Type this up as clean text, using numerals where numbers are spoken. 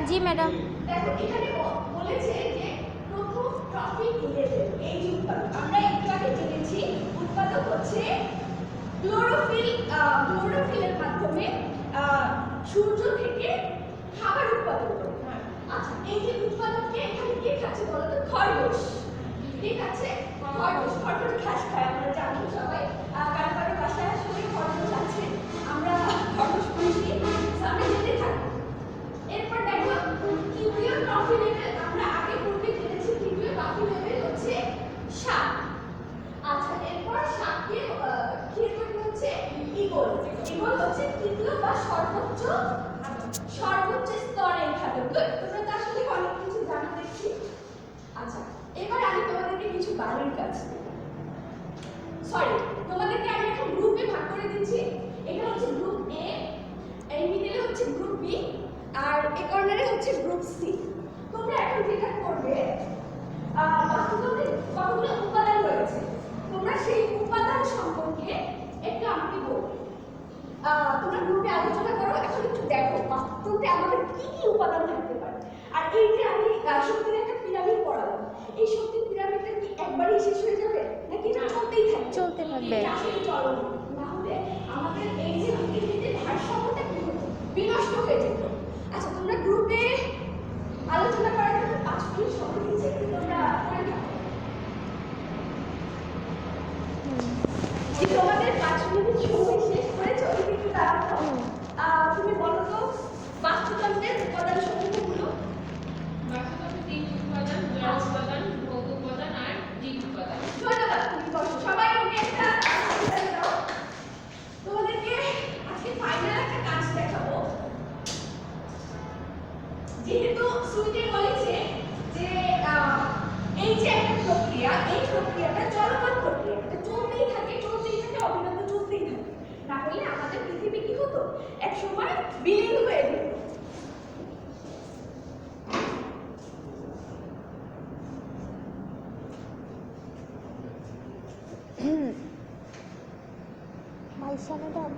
জি madam. দেখো এখানে বলেছে যে প্রথম ট্রফিক লেভেল এই যে উৎপাদক, আমরা একটু আগে জেনেছি উৎপাদক হচ্ছে ক্লোরোফিলের মাধ্যমে সূর্য থেকে খাবার উৎপাদন করে। আচ্ছা, এই যে উৎপাদককে এখানে কে খাচ্ছে বলো তো? খরগোশ। কে খাচ্ছে? খরগোশ। খরগোশ ঘাস খায়, আমরা জানি সবাই। কারো কারো বাসায় আসলে খরগোশ আছে, আমরা খরগোশ পুষি। আমরা যেতে থাকি। এরপর দেখো তৃতীয় ট্রফি লেভেল, আমরা আগে পূর্বে জেনেছি তৃতীয় ট্রফি লেভেল হচ্ছে সাপ। আচ্ছা, এরপর সাপকে খেতে হচ্ছে ঈগল। ঈগল হচ্ছে তৃতীয় বা সর্বোচ্চ স্তরের খাদ্য। তোমরা তো আসলে অনেক কিছু জানো দেখছি। আচ্ছা, এবার আমি তোমাদেরকে কিছু বাড়ির কাজ দেব। সরি, তোমাদেরকে আমি এখন গ্রুপে ভাগ করে দিচ্ছি। এটা হচ্ছে গ্রুপ এ, এই মিডলে হচ্ছে গ্রুপ বি, আর এই কর্নারে হচ্ছে গ্রুপ সি। তোমরা এখন যেটা করবে, বাস্তুতন্ত্রে কতগুলো উপাদান রয়েছে, তোমরা সেই উপাদান সম্পর্কে একটু আমাকে বলো। তোমরা গ্রুপে আলোচনা করো। এখন একটু দেখো বাস্তুতন্ত্রে আমাদের কি কি উপাদান থাকতে পারে। আর এই যে আমি শক্তির একটা পিরামিড পড়ালাম, এই শক্তির পিরামিডটা কি একবারই শেষ হয়ে যাবে নাকি এটা চলতেই থাকবে? চলতে থাকবে। আসলে চলবে না, হলে আমাদের এই যে পৃথিবীতে ভারসাম্যটা কি হতো? বিনষ্ট হয়ে যেত। আচ্ছা, তোমরা গ্রুপে আলোচনা করার জন্য 5 মিনিট সময় দিচ্ছি, একটু তোমরা করে নাও। তোমাদের 5 মিনিট সময় শেষ করেছো, একটু দাঁড়াও। তুমি বলো তো বাস্তুতন্ত্রের উপাদান সমূহগুলো। বাস্তুতন্ত্রের 3টি উপাদান: জড় উপাদান, ভৌত উপাদান আর জীব উপাদান। ধন্যবাদ। তুমি বসো, সবাই ওকে একটা হাততালি দাও। তোমাদেরকে আজকে ফাইনাল একটা কাজ দেখাবো। যেহেতু সুইটে বলেছে যে এই যে একটা প্রক্রিয়া, এই প্রক্রিয়াটা চলমান প্রক্রিয়া, এটা চলতেই থাকে, অবিরত চলতেই থাকে। না হলে আমাদের পৃথিবী কি হতো? এক সময় বিলীন হয়ে যেত। ভাইসা ম্যাডাম।